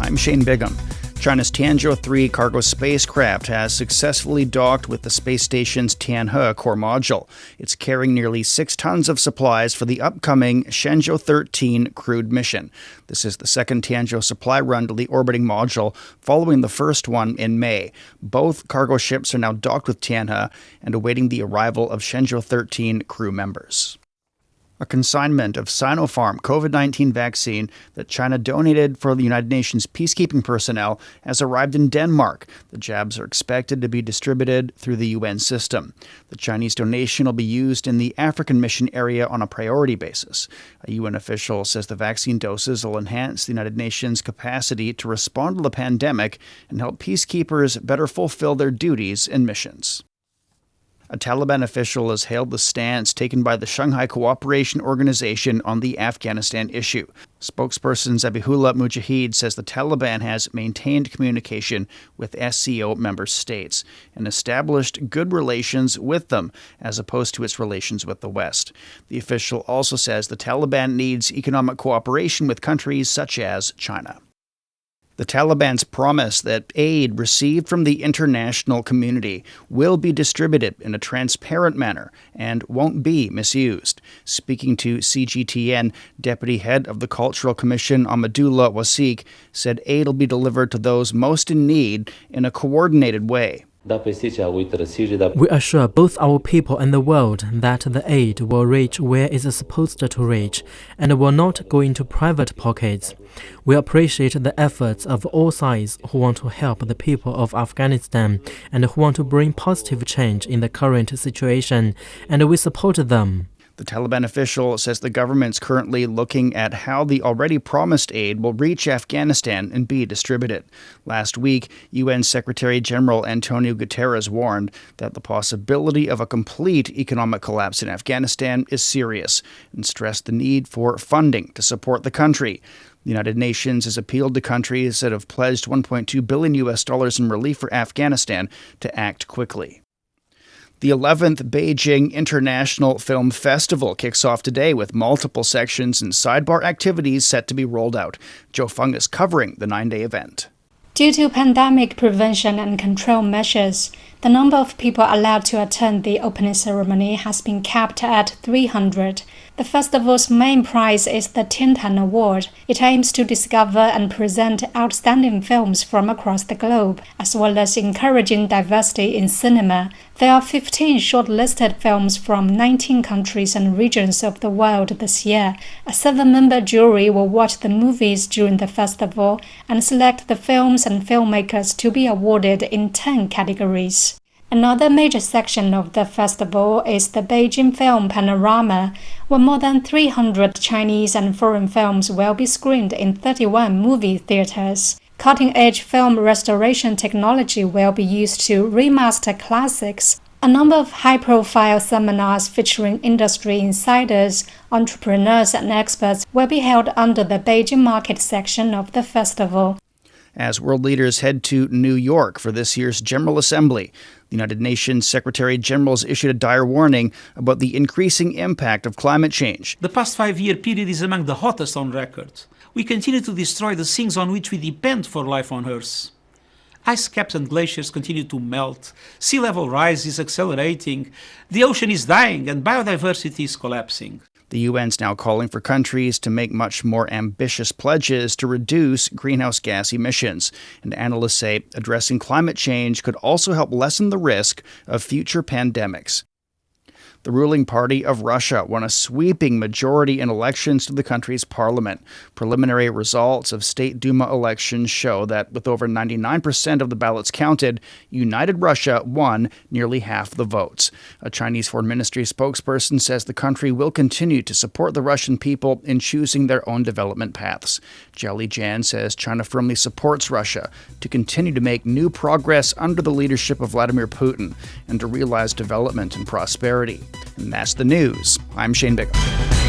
I'm Shane Bigham. China's Tianzhou 3 cargo spacecraft has successfully docked with the space station's Tianhe core module. It's carrying nearly 6 tons of supplies for the upcoming Shenzhou 13 crewed mission. This is the second Tianzhou supply run to the orbiting module, following the first one in May. Both cargo ships are now docked with Tianhe and awaiting the arrival of Shenzhou 13 crew members. A consignment of Sinopharm COVID-19 vaccine that China donated for the United Nations peacekeeping personnel has arrived in Denmark. The jabs are expected to be distributed through the UN system. The Chinese donation will be used in the African mission area on a priority basis. A UN official says the vaccine doses will enhance the United Nations' capacity to respond to the pandemic and help peacekeepers better fulfill their duties and missions. A Taliban official has hailed the stance taken by the Shanghai Cooperation Organization on the Afghanistan issue. Spokesperson Zabihullah Mujahid says the Taliban has maintained communication with SCO member states and established good relations with them as opposed to its relations with the West. The official also says the Taliban needs economic cooperation with countries such as China. The Taliban's promise that aid received from the international community will be distributed in a transparent manner and won't be misused. Speaking to CGTN, Deputy Head of the Cultural Commission Ahmadullah Wasiq said aid will be delivered to those most in need in a coordinated way. We assure both our people and the world that the aid will reach where it's supposed to reach and will not go into private pockets. We appreciate the efforts of all sides who want to help the people of Afghanistan and who want to bring positive change in the current situation, and we support them. The Taliban official says the government's currently looking at how the already promised aid will reach Afghanistan and be distributed. Last week, UN Secretary General Antonio Guterres warned that the possibility of a complete economic collapse in Afghanistan is serious and stressed the need for funding to support the country. The United Nations has appealed to countries that have pledged $1.2 billion in relief for Afghanistan to act quickly. The 11th Beijing International Film Festival kicks off today with multiple sections and sidebar activities set to be rolled out. Joe Fung is covering the 9-day event. Due to pandemic prevention and control measures, the number of people allowed to attend the opening ceremony has been capped at 300. The festival's main prize is the Tiantan Award. It aims to discover and present outstanding films from across the globe, as well as encouraging diversity in cinema. There are 15 shortlisted films from 19 countries and regions of the world this year. A 7-member jury will watch the movies during the festival and select the films and filmmakers to be awarded in 10 categories. Another major section of the festival is the Beijing Film Panorama, where more than 300 Chinese and foreign films will be screened in 31 movie theaters. Cutting-edge film restoration technology will be used to remaster classics. A number of high-profile seminars featuring industry insiders, entrepreneurs, and experts will be held under the Beijing Market section of the festival. As world leaders head to New York for this year's General Assembly, the United Nations Secretary General has issued a dire warning about the increasing impact of climate change. The past 5-year period is among the hottest on record. We continue to destroy the things on which we depend for life on Earth. Ice caps and glaciers continue to melt, sea level rise is accelerating, the ocean is dying, and biodiversity is collapsing. The UN's now calling for countries to make much more ambitious pledges to reduce greenhouse gas emissions. And analysts say addressing climate change could also help lessen the risk of future pandemics. The ruling party of Russia won a sweeping majority in elections to the country's parliament. Preliminary results of State Duma elections show that with over 99% of the ballots counted, United Russia won nearly half the votes. A Chinese Foreign Ministry spokesperson says the country will continue to support the Russian people in choosing their own development paths. Zhao Lijian says China firmly supports Russia to continue to make new progress under the leadership of Vladimir Putin and to realize development and prosperity. And that's the news. I'm Shane Bigham.